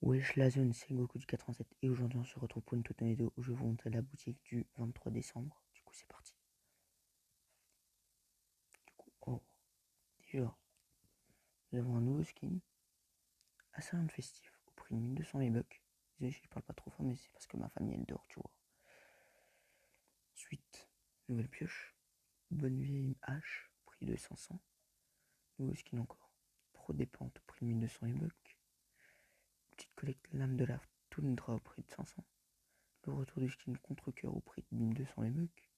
Wesh la zone, c'est Goku du 87 et aujourd'hui on se retrouve pour une toute nouvelle vidéo où je vais vous montrer la boutique du 23 décembre. Du coup c'est parti. Déjà, nous avons un nouveau skin, assez un festif, au prix de 1200 V-Bucks. Désolé si je parle pas trop fort mais c'est parce que ma famille elle dort, tu vois. Ensuite, nouvelle pioche, bonne vieille hache, prix de 500. Nouveau skin encore, pro des pentes, au prix de 1200 V-Bucks. Petite collecte lame de lave, Toundra au prix de 500. Le retour du skin contre-cœur au prix de 1200 V-Bucks.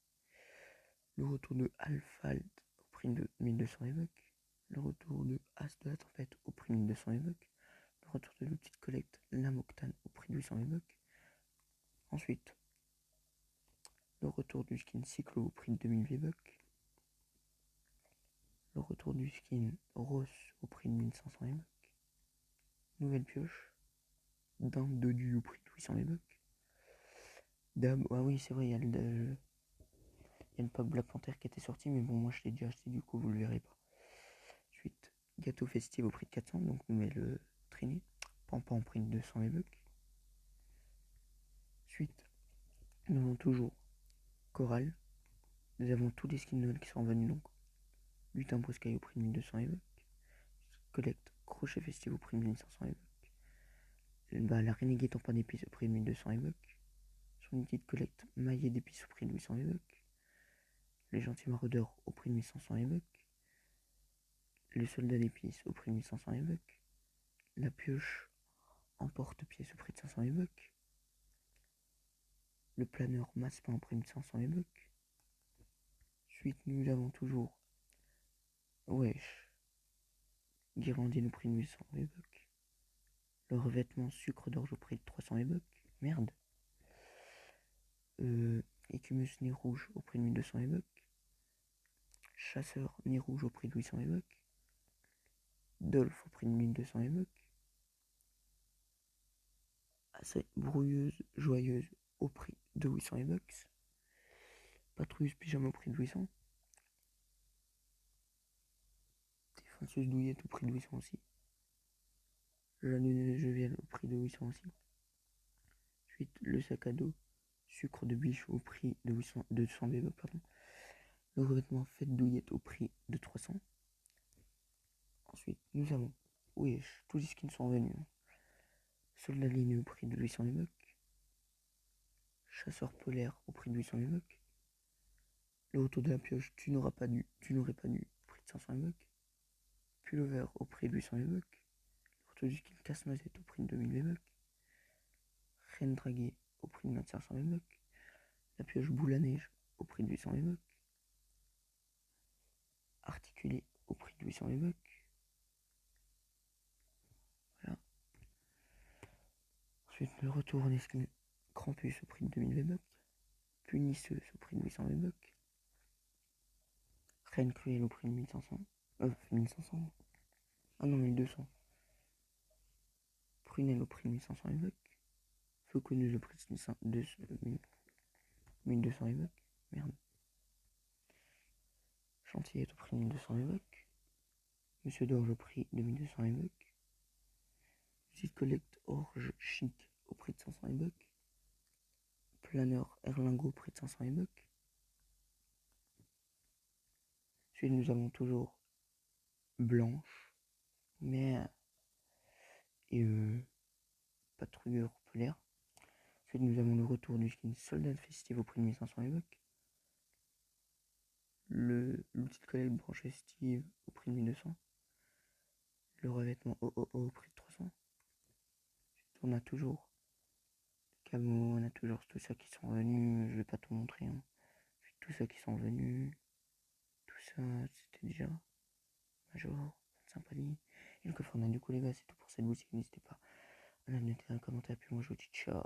Le retour de Alphald au prix de 1200 évoques. Le retour de As de la Tempête au prix de 1200 évoques. Le retour de l'outil de collecte Lamoctane au prix de 800 évoques. Ensuite, le retour du skin Cyclo au prix de 2000 évoques. Le retour du skin Ross au prix de 1500 évoques. Nouvelle pioche. Dinde Dodu au prix de 800 évoques. Dab, ah oui c'est vrai, il y a le pack Black Panther qui était sorti, mais bon moi je l'ai déjà acheté, du coup vous le verrez pas. Ensuite, gâteau festif au prix de 400, donc nouvelle traînée. Pampan au prix de 200 évoques. Ensuite, nous avons toujours Coral. Nous avons tous les skins Noël qui sont revenus, donc lutin bruscaille au prix de 1200 évoques. Collecte crochet festif au prix de 1500 évoques. La renégade en pain d'épices au prix de 1200 évoques. Son unité de collecte maillet d'épices au prix de 800 évoques. Les gentils maraudeurs au prix de 1500 évoques. Le soldat d'épices au prix de 1500 évoques. La pioche en porte-pièce au prix de 500 évoques. Le planeur Massepain au prix de 500 évoques. Ensuite, nous avons toujours Wesh Guirlandine au prix de 800 évoques. Le revêtement sucre d'orge au prix de 300 évoques. Merde. Écumus nez rouge au prix de 1200 évoques. Chasseur nez rouge au prix de 800 évoques. Dolph au prix de 1200 évoques. Assez brouilleuse joyeuse au prix de 800 évoques. Patrouilleuse pyjama au prix de 800. Défenseuse douillette au prix de 800 aussi. Jeanneuse joviale au prix de 800 aussi. Ensuite, le sac à dos sucre de biche au prix de 200 évoques, pardon. Le revêtement fête douillette au prix de 300. Ensuite, nous avons, wesh, tous les skins sont venus. Soldat ligne au prix de 800 évoques. Chasseur polaire au prix de 800 évoques. Le retour de la pioche, tu n'aurais pas dû, au prix de 500 évoques. Pullover au prix de 800 évoques. Le retour du skin casse-noisette au prix de 2000 évoques. Reine draguée au prix de 1500 évoques. La pioche boule à neige au prix de 800 évoques. Articulé au prix de 800 évoques. Voilà. Ensuite, le retour des skins Krampus au prix de 2000 évoques. Punisseuse au prix de 800 évoques. Reine cruelle au prix de 1500. 1500. Ah non, 1200. Prunelle au prix de 1500 évoques. Fauconneuse au prix de 1200 évoques. Merde. Chantillette au prix de 1200 évoques. Monsieur d'Orge au prix de 1200 évoques. Petite collecte Orge chic au prix de 500 évoques. Planeur Erlingo au prix de 500 évoques. Ensuite, nous avons toujours Blanche, mais patrouilleur polaire. Ensuite, nous avons le retour du skin Soldat festif au prix de 1500 évoques. L'outil de collecte branche festive au prix de 1200. Le revêtement OOO au prix de 300. Ensuite, on a toujours camo, on a toujours tout ça qui sont venus. Je vais pas tout montrer. Hein. Tout ça qui sont venus. Tout ça, c'était déjà Major, sympathie. Et donc, on a du coup, les gars, c'est tout pour cette boutique. N'hésitez pas à la noter, à commenter. Puis moi, je vous dis ciao.